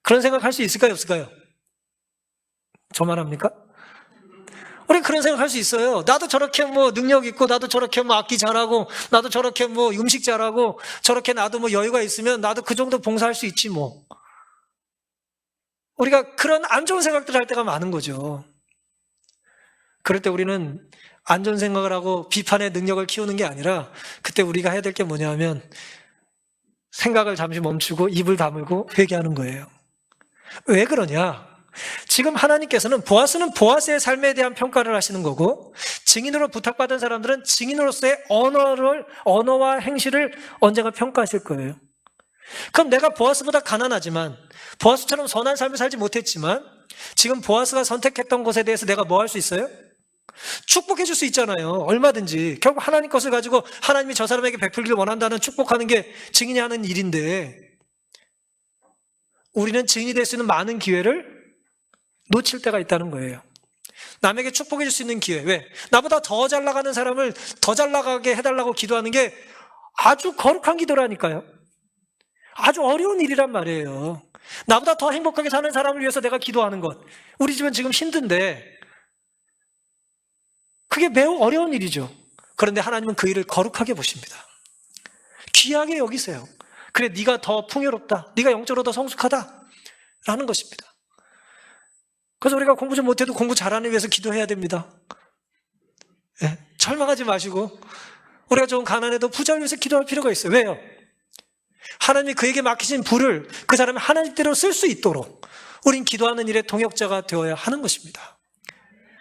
그런 생각할 수 있을까요, 없을까요? 저만 합니까? 우리 그런 생각할 수 있어요. 나도 저렇게 뭐 능력 있고, 나도 저렇게 뭐 악기 잘하고, 나도 저렇게 뭐 음식 잘하고, 저렇게 나도 뭐 여유가 있으면 나도 그 정도 봉사할 수 있지 뭐. 우리가 그런 안 좋은 생각들을 할 때가 많은 거죠. 그럴 때 우리는 안 좋은 생각을 하고 비판의 능력을 키우는 게 아니라 그때 우리가 해야 될 게 뭐냐면 생각을 잠시 멈추고 입을 다물고 회개하는 거예요. 왜 그러냐? 지금 하나님께서는 보아스는 보아스의 삶에 대한 평가를 하시는 거고 증인으로 부탁받은 사람들은 증인으로서의 언어와 행실을 언젠가 평가하실 거예요. 그럼 내가 보아스보다 가난하지만 보아스처럼 선한 삶을 살지 못했지만 지금 보아스가 선택했던 것에 대해서 내가 뭐 할 수 있어요? 축복해 줄 수 있잖아요. 얼마든지. 결국 하나님 것을 가지고 하나님이 저 사람에게 베풀기를 원한다는 축복하는 게 증인이 하는 일인데 우리는 증인이 될 수 있는 많은 기회를 놓칠 때가 있다는 거예요. 남에게 축복해 줄 수 있는 기회. 왜? 나보다 더 잘 나가는 사람을 더 잘 나가게 해달라고 기도하는 게 아주 거룩한 기도라니까요. 아주 어려운 일이란 말이에요. 나보다 더 행복하게 사는 사람을 위해서 내가 기도하는 것. 우리 집은 지금 힘든데 그게 매우 어려운 일이죠. 그런데 하나님은 그 일을 거룩하게 보십니다. 귀하게 여기세요. 그래, 네가 더 풍요롭다. 네가 영적으로 더 성숙하다. 라는 것입니다. 그래서 우리가 공부 좀 못해도 공부 잘하는 위해서 기도해야 됩니다. 네, 절망하지 마시고 우리가 좀 가난해도 부자를 위해서 기도할 필요가 있어요. 왜요? 하나님이 그에게 맡기신 부를 그 사람이 하나님대로 쓸 수 있도록 우린 기도하는 일에 동역자가 되어야 하는 것입니다.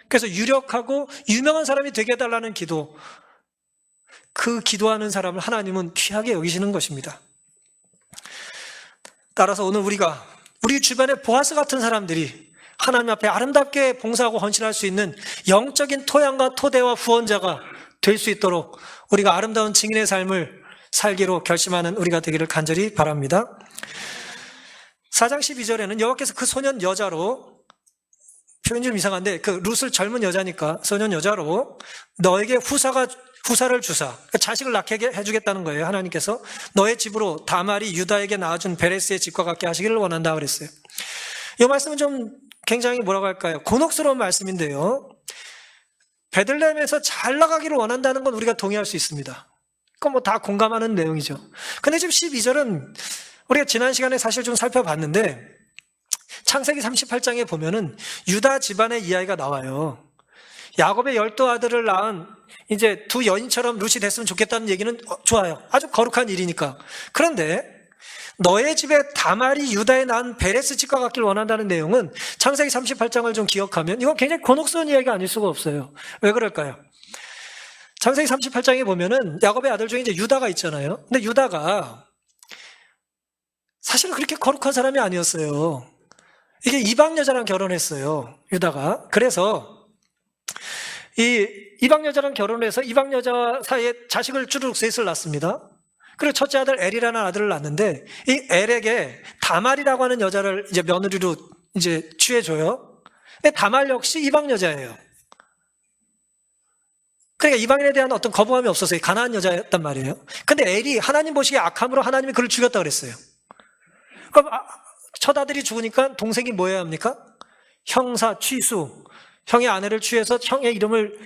그래서 유력하고 유명한 사람이 되게 해달라는 기도, 그 기도하는 사람을 하나님은 귀하게 여기시는 것입니다. 따라서 오늘 우리가 우리 주변에 보아스 같은 사람들이 하나님 앞에 아름답게 봉사하고 헌신할 수 있는 영적인 토양과 토대와 후원자가 될 수 있도록 우리가 아름다운 증인의 삶을 살기로 결심하는 우리가 되기를 간절히 바랍니다. 4장 12절에는 여호와께서 그 소년 여자로, 표현이 좀 이상한데 그 룻을 젊은 여자니까 소년 여자로 너에게 후사를 주사, 그러니까 자식을 낳게 해주겠다는 거예요. 하나님께서 너의 집으로 다말이 유다에게 낳아준 베레스의 집과 같게 하시기를 원한다 그랬어요. 이 말씀은 좀 굉장히 뭐라고 할까요? 곤혹스러운 말씀인데요. 베들레헴에서 잘 나가기를 원한다는 건 우리가 동의할 수 있습니다. 그건 뭐 다 공감하는 내용이죠. 근데 지금 12절은 우리가 지난 시간에 사실 좀 살펴봤는데 창세기 38장에 보면은 유다 집안의 이야기가 나와요. 야곱의 12아들을 낳은 이제 두 여인처럼 룻이 됐으면 좋겠다는 얘기는 좋아요. 아주 거룩한 일이니까. 그런데 너의 집에 다말이 유다에 낳은 베레스 집과 같기를 원한다는 내용은 창세기 38장을 좀 기억하면 이건 굉장히 곤혹스러운 이야기가 아닐 수가 없어요. 왜 그럴까요? 창세기 38장에 보면은 야곱의 아들 중에 이제 유다가 있잖아요. 근데 유다가 사실은 그렇게 거룩한 사람이 아니었어요. 이게 이방 여자랑 결혼했어요. 유다가. 그래서 이 이방 여자랑 결혼해서 이방 여자 사이에 자식을 주르륵 셋을 낳습니다. 그리고 첫째 아들 엘이라는 아들을 낳는데 이 엘에게 다말이라고 하는 여자를 이제 며느리로 이제 취해줘요. 근데 다말 역시 이방 여자예요. 그러니까 이방인에 대한 어떤 거부감이 없어서 가난한 여자였단 말이에요. 근데 엘이 하나님 보시기에 악함으로 하나님이 그를 죽였다 그랬어요. 그럼 첫 아들이 죽으니까 동생이 뭐 해야 합니까? 형사, 취수. 형의 아내를 취해서 형의 이름을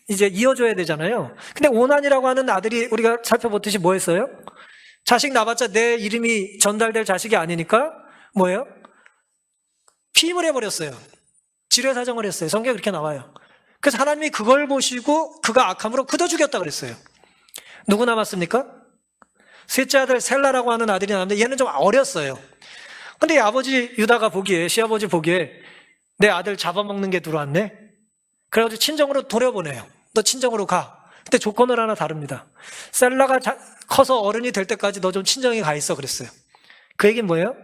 이제 이어줘야 되잖아요. 근데 오난이라고 하는 아들이 우리가 살펴보듯이 뭐 했어요? 자식 낳아봤자 내 이름이 전달될 자식이 아니니까 뭐예요? 피임을 해버렸어요. 지뢰사정을 했어요. 성경에 그렇게 나와요. 그래서 하나님이 그걸 보시고 그가 악함으로 그도 죽였다 그랬어요. 누구 남았습니까? 셋째 아들 셀라라고 하는 아들이 남았는데 얘는 좀 어렸어요. 근데 이 아버지 유다가 보기에, 시아버지 보기에 내 아들 잡아먹는 게 들어왔네? 그래가지고 친정으로 돌려보내요. 너 친정으로 가. 근데 조건을 하나 다릅니다. 셀라가 커서 어른이 될 때까지 너 좀 친정에 가 있어 그랬어요. 그 얘기는 뭐예요?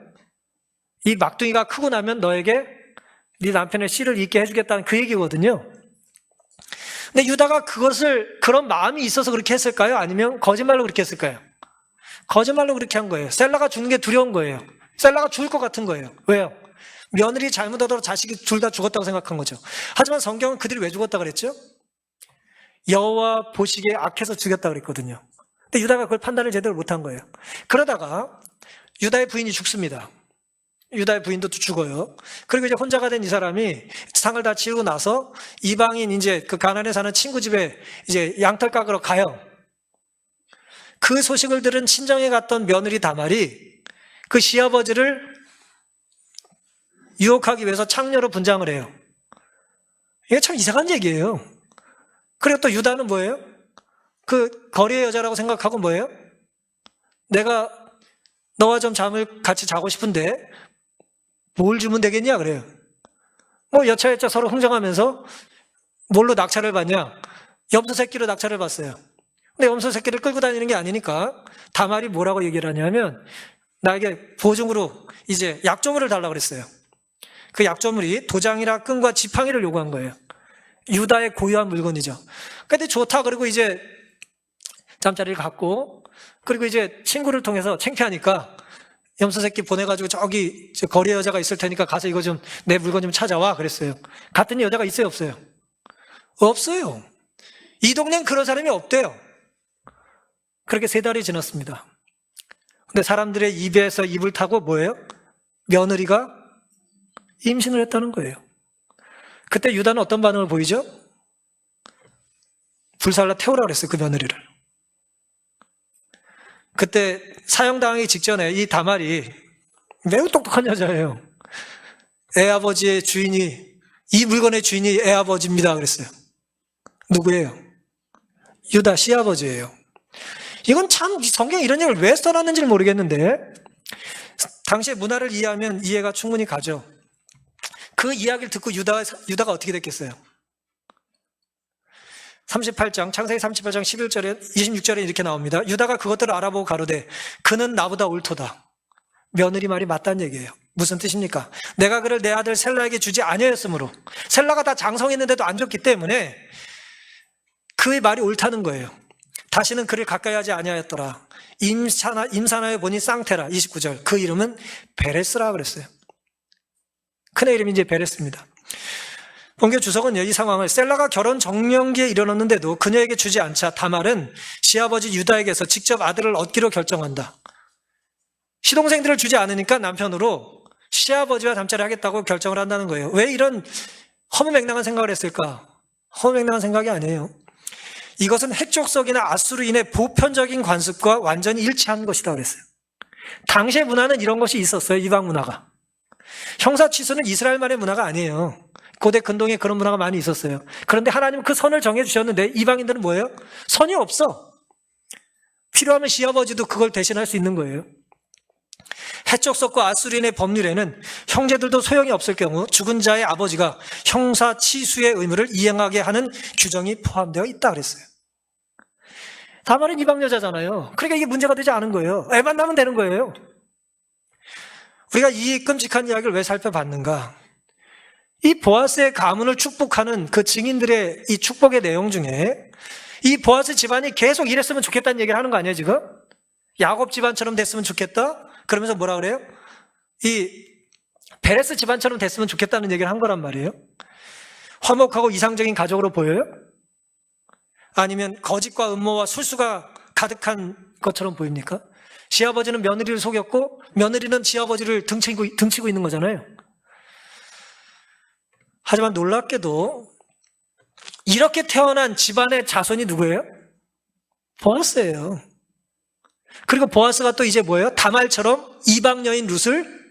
이 막둥이가 크고 나면 너에게 네 남편의 씨를 잇게 해주겠다는 그 얘기거든요. 근데 유다가 그런 마음이 있어서 그렇게 했을까요? 아니면 거짓말로 그렇게 했을까요? 거짓말로 그렇게 한 거예요. 셀라가 죽는 게 두려운 거예요. 셀라가 죽을 것 같은 거예요. 왜요? 며느리 잘못하도록 자식이 둘 다 죽었다고 생각한 거죠. 하지만 성경은 그들이 왜 죽었다 그랬죠? 여호와 보시기에 악해서 죽였다 그랬거든요. 근데 유다가 그걸 판단을 제대로 못한 거예요. 그러다가 유다의 부인이 죽습니다. 유다의 부인도 죽어요. 그리고 이제 혼자가 된 이 사람이 상을 다 치르고 나서 이방인 이제 그 가나안에 사는 친구 집에 이제 양털 깎으러 가요. 그 소식을 들은 친정에 갔던 며느리 다말이 그 시아버지를 유혹하기 위해서 창녀로 분장을 해요. 이게 참 이상한 얘기예요. 그리고 또 유다는 뭐예요? 그 거리의 여자라고 생각하고 뭐예요? 내가 너와 좀 잠을 같이 자고 싶은데 뭘 주면 되겠냐 그래요. 뭐 여차여차 서로 흥정하면서 뭘로 낙찰을 받냐? 염소 새끼로 낙찰을 받았어요. 근데 염소 새끼를 끌고 다니는 게 아니니까 다말이 뭐라고 얘기를 하냐면 나에게 보증으로 이제 약조물을 달라고 그랬어요. 그 약조물이 도장이라 끈과 지팡이를 요구한 거예요. 유다의 고유한 물건이죠. 근데 좋다 그리고 이제 잠자리를 갖고 그리고 이제 친구를 통해서 창피하니까 염소 새끼 보내가지고 저기 거리에 여자가 있을 테니까 가서 이거 좀 내 물건 좀 찾아와 그랬어요. 갔더니 여자가 있어요 없어요? 없어요. 이 동네는 그런 사람이 없대요. 그렇게 3달이 지났습니다. 근데 사람들의 입에서 입을 타고 뭐예요? 며느리가 임신을 했다는 거예요. 그때 유다는 어떤 반응을 보이죠? 불살라 태우라고 그랬어요, 그 며느리를. 그때 사형당하기 직전에 이 다말이 매우 똑똑한 여자예요. 애아버지의 주인이, 이 물건의 주인이 애아버지입니다 그랬어요. 누구예요? 유다 시아버지예요. 이건 참 성경에 이런 얘기를 왜 써놨는지를 모르겠는데 당시의 문화를 이해하면 이해가 충분히 가죠. 그 이야기를 듣고 유다가 어떻게 됐겠어요? 38장, 창세기 38장 11절에 26절에 이렇게 나옵니다. 유다가 그것들을 알아보고 가로되 그는 나보다 옳도다. 며느리 말이 맞다는 얘기예요. 무슨 뜻입니까? 내가 그를 내 아들 셀라에게 주지 아니하였으므로 셀라가 다 장성했는데도 안 줬기 때문에 그의 말이 옳다는 거예요. 다시는 그를 가까이 하지 아니하였더라. 임산하여 보니 쌍테라. 29절. 그 이름은 베레스라 그랬어요. 큰애 이름이 이제 베레스입니다. 본교 주석은요, 이 상황을 셀라가 결혼 정년기에 이르렀는데도 그녀에게 주지 않자 다말은 시아버지 유다에게서 직접 아들을 얻기로 결정한다. 시동생들을 주지 않으니까 남편으로 시아버지와 잠자리 하겠다고 결정을 한다는 거예요. 왜 이런 허무맹랑한 생각을 했을까? 허무맹랑한 생각이 아니에요. 이것은 핵족속이나 아수르인의 보편적인 관습과 완전히 일치한 것이다 그랬어요. 당시의 문화는 이런 것이 있었어요. 이방 문화가. 형사취소는 이스라엘만의 문화가 아니에요. 고대 근동에 그런 문화가 많이 있었어요. 그런데 하나님은 그 선을 정해주셨는데 이방인들은 뭐예요? 선이 없어. 필요하면 시아버지도 그걸 대신할 수 있는 거예요. 해족속과 아수르인의 법률에는 형제들도 소용이 없을 경우 죽은 자의 아버지가 형사 치수의 의무를 이행하게 하는 규정이 포함되어 있다 그랬어요. 다말은 이방 여자잖아요. 그러니까 이게 문제가 되지 않은 거예요. 애만 나면 되는 거예요. 우리가 이 끔찍한 이야기를 왜 살펴봤는가? 이 보아스의 가문을 축복하는 그 증인들의 이 축복의 내용 중에 이 보아스 집안이 계속 이랬으면 좋겠다는 얘기를 하는 거 아니에요 지금? 야곱 집안처럼 됐으면 좋겠다? 그러면서 뭐라 그래요? 이 베레스 집안처럼 됐으면 좋겠다는 얘기를 한 거란 말이에요. 화목하고 이상적인 가족으로 보여요? 아니면 거짓과 음모와 술수가 가득한 것처럼 보입니까? 시아버지는 며느리를 속였고 며느리는 시아버지를 등치고 있는 거잖아요. 하지만 놀랍게도 이렇게 태어난 집안의 자손이 누구예요? 보아스예요. 그리고 보아스가 또 이제 뭐예요? 다말처럼 이방 여인 룻을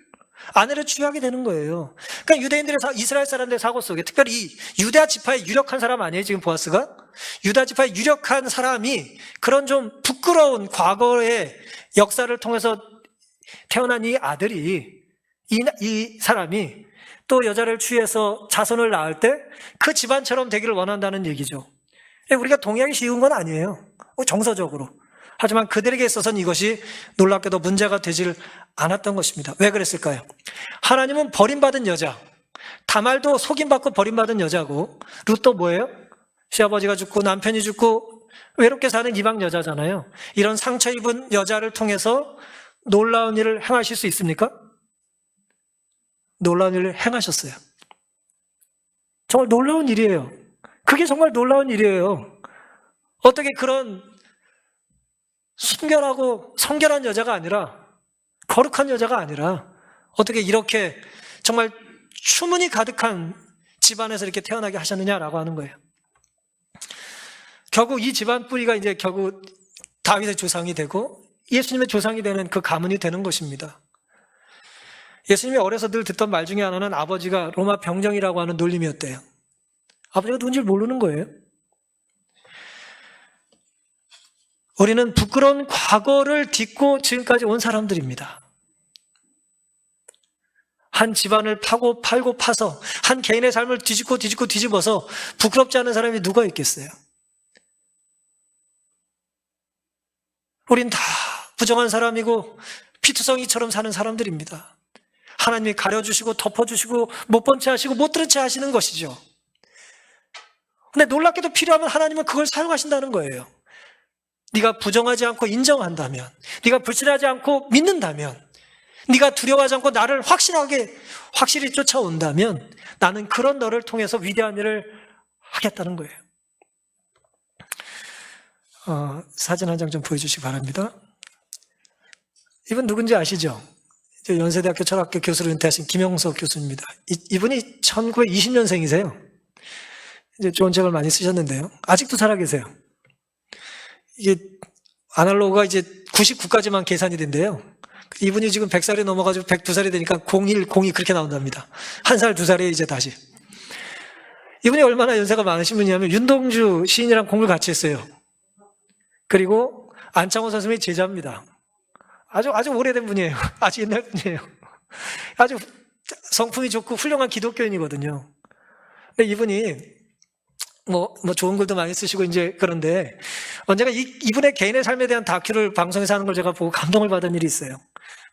아내를 취하게 되는 거예요. 그러니까 유대인들의 이스라엘 사람들의 사고 속에 특별히 이 유다 지파에 유력한 사람 아니에요? 지금 보아스가? 유다 지파에 유력한 사람이 그런 좀 부끄러운 과거의 역사를 통해서 태어난 이 아들이 이 사람이 또 여자를 취해서 자손을 낳을 때 그 집안처럼 되기를 원한다는 얘기죠. 우리가 동의하기 쉬운 건 아니에요. 정서적으로. 하지만 그들에게 있어서는 이것이 놀랍게도 문제가 되질 않았던 것입니다. 왜 그랬을까요? 하나님은 버림받은 여자, 다말도 속임받고 버림받은 여자고 룻도 뭐예요? 시아버지가 죽고 남편이 죽고 외롭게 사는 이방 여자잖아요. 이런 상처 입은 여자를 통해서 놀라운 일을 행하실 수 있습니까? 놀라운 일을 행하셨어요. 정말 놀라운 일이에요. 그게 정말 놀라운 일이에요. 어떻게 그런 순결하고 성결한 여자가 아니라, 거룩한 여자가 아니라 어떻게 이렇게 정말 추문이 가득한 집안에서 이렇게 태어나게 하셨느냐라고 하는 거예요. 결국 이 집안 뿌리가 이제 결국 다윗의 조상이 되고 예수님의 조상이 되는 그 가문이 되는 것입니다. 예수님이 어려서 늘 듣던 말 중에 하나는 아버지가 로마 병정이라고 하는 놀림이었대요. 아버지가 누군지 모르는 거예요. 우리는 부끄러운 과거를 딛고 지금까지 온 사람들입니다. 한 집안을 파고 팔고 파서 한 개인의 삶을 뒤집고 뒤집어서 부끄럽지 않은 사람이 누가 있겠어요? 우린 다 부정한 사람이고 피투성이처럼 사는 사람들입니다. 하나님이 가려주시고 덮어주시고 못 본 채 하시고 못 들은 채 하시는 것이죠. 근데 놀랍게도 필요하면 하나님은 그걸 사용하신다는 거예요. 네가 부정하지 않고 인정한다면, 네가 불신하지 않고 믿는다면, 네가 두려워하지 않고 나를 확실히 쫓아온다면 나는 그런 너를 통해서 위대한 일을 하겠다는 거예요. 사진 한 장 좀 보여주시기 바랍니다. 이분 누군지 아시죠? 연세대학교 철학교 교수로 은퇴하신 김영석 교수입니다. 이분이 1920년생이세요. 이제 좋은 책을 많이 쓰셨는데요. 아직도 살아계세요. 이게 아날로그가 이제 99까지만 계산이 된대요. 이분이 지금 100살이 넘어가지고 102살이 되니까 01, 02 그렇게 나온답니다. 1살, 2살에 이제 다시. 이분이 얼마나 연세가 많으신 분이냐면 윤동주 시인이랑 공부를 같이 했어요. 그리고 안창호 선생님의 제자입니다. 아주 오래된 분이에요. 아주 옛날 분이에요. 아주 성품이 좋고 훌륭한 기독교인이거든요. 근데 이분이 뭐 좋은 글도 많이 쓰시고 이제 그런데 언젠가 이분의 개인의 삶에 대한 다큐를 방송에서 하는 걸 제가 보고 감동을 받은 일이 있어요.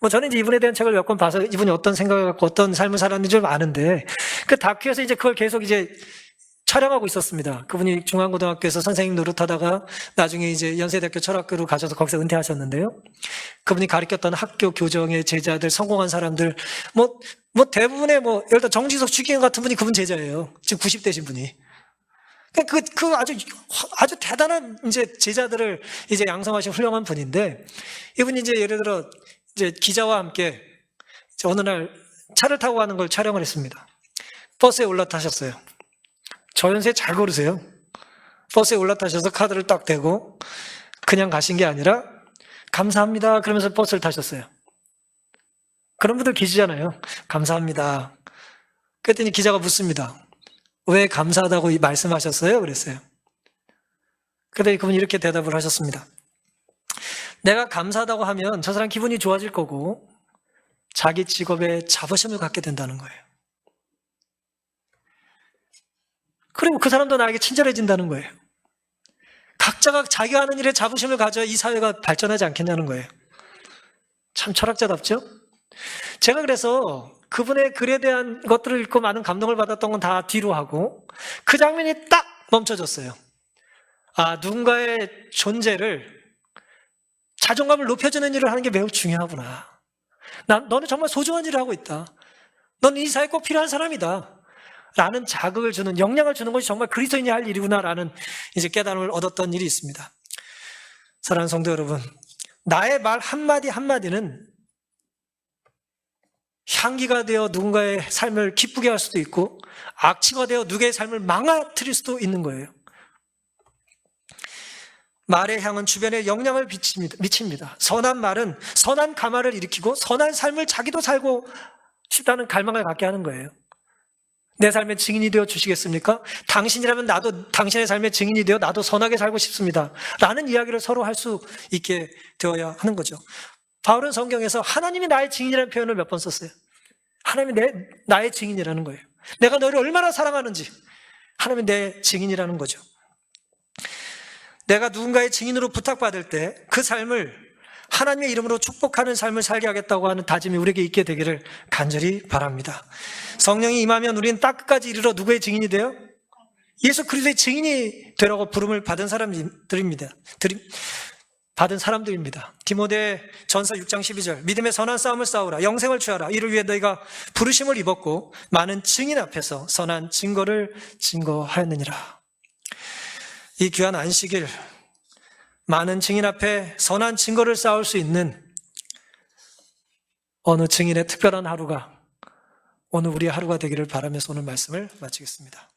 저는 이제 이분에 대한 책을 몇 권 봐서 이분이 어떤 생각을 갖고 어떤 삶을 살았는지 좀 아는데 그 다큐에서 이제 그걸 계속 이제 촬영하고 있었습니다. 그분이 중앙고등학교에서 선생님 노릇하다가 나중에 이제 연세대학교 철학교로 가셔서 거기서 은퇴하셨는데요. 그분이 가르쳤던 학교 교정의 제자들, 성공한 사람들, 대부분의 예를 들어 정지석 주기경 같은 분이 그분 제자예요. 지금 90대신 분이. 그 아주 대단한 이제 제자들을 이제 양성하신 훌륭한 분인데 이분이 이제 예를 들어 이제 기자와 함께 이제 어느 날 차를 타고 가는 걸 촬영을 했습니다. 버스에 올라타셨어요. 저 연세 잘 고르세요. 버스에 올라타셔서 카드를 딱 대고 그냥 가신 게 아니라 감사합니다 그러면서 버스를 타셨어요. 그런 분들 계시잖아요. 감사합니다. 그랬더니 기자가 묻습니다. 왜 감사하다고 말씀하셨어요? 그랬어요. 그랬더니 그분이 이렇게 대답을 하셨습니다. 내가 감사하다고 하면 저 사람 기분이 좋아질 거고 자기 직업에 자부심을 갖게 된다는 거예요. 그리고 그 사람도 나에게 친절해진다는 거예요. 각자가 자기가 하는 일에 자부심을 가져야 이 사회가 발전하지 않겠냐는 거예요. 참 철학자답죠? 제가 그래서 그분의 글에 대한 것들을 읽고 많은 감동을 받았던 건 다 뒤로 하고 그 장면이 딱 멈춰졌어요. 누군가의 존재를 자존감을 높여주는 일을 하는 게 매우 중요하구나. 너는 정말 소중한 일을 하고 있다. 너는 이 사회에 꼭 필요한 사람이다. 라는 자극을 주는, 영향을 주는 것이 정말 그리스도인이 할 일이구나라는 이제 깨달음을 얻었던 일이 있습니다. 사랑하는 성도 여러분, 나의 말 한마디 한마디는 향기가 되어 누군가의 삶을 기쁘게 할 수도 있고 악취가 되어 누구의 삶을 망가뜨릴 수도 있는 거예요. 말의 향은 주변에 영향을 미칩니다. 선한 말은 선한 감화를 일으키고 선한 삶을 자기도 살고 싶다는 갈망을 갖게 하는 거예요. 내 삶의 증인이 되어 주시겠습니까? 당신이라면 나도 당신의 삶의 증인이 되어 나도 선하게 살고 싶습니다. 라는 이야기를 서로 할 수 있게 되어야 하는 거죠. 바울은 성경에서 하나님이 나의 증인이라는 표현을 몇 번 썼어요. 하나님이 나의 증인이라는 거예요. 내가 너를 얼마나 사랑하는지 하나님이 내 증인이라는 거죠. 내가 누군가의 증인으로 부탁받을 때 그 삶을 하나님의 이름으로 축복하는 삶을 살게 하겠다고 하는 다짐이 우리에게 있게 되기를 간절히 바랍니다. 성령이 임하면 우리는 딱 끝까지 이르러 누구의 증인이 돼요? 예수 그리스도의 증인이 되라고 부름을 받은 사람들입니다. 디모데 전서 6장 12절 믿음의 선한 싸움을 싸우라 영생을 취하라 이를 위해 너희가 부르심을 입었고 많은 증인 앞에서 선한 증거를 증거하였느니라. 이 귀한 안식일 많은 증인 앞에 선한 증거를 쌓을 수 있는 어느 증인의 특별한 하루가 오늘 우리의 하루가 되기를 바라면서 오늘 말씀을 마치겠습니다.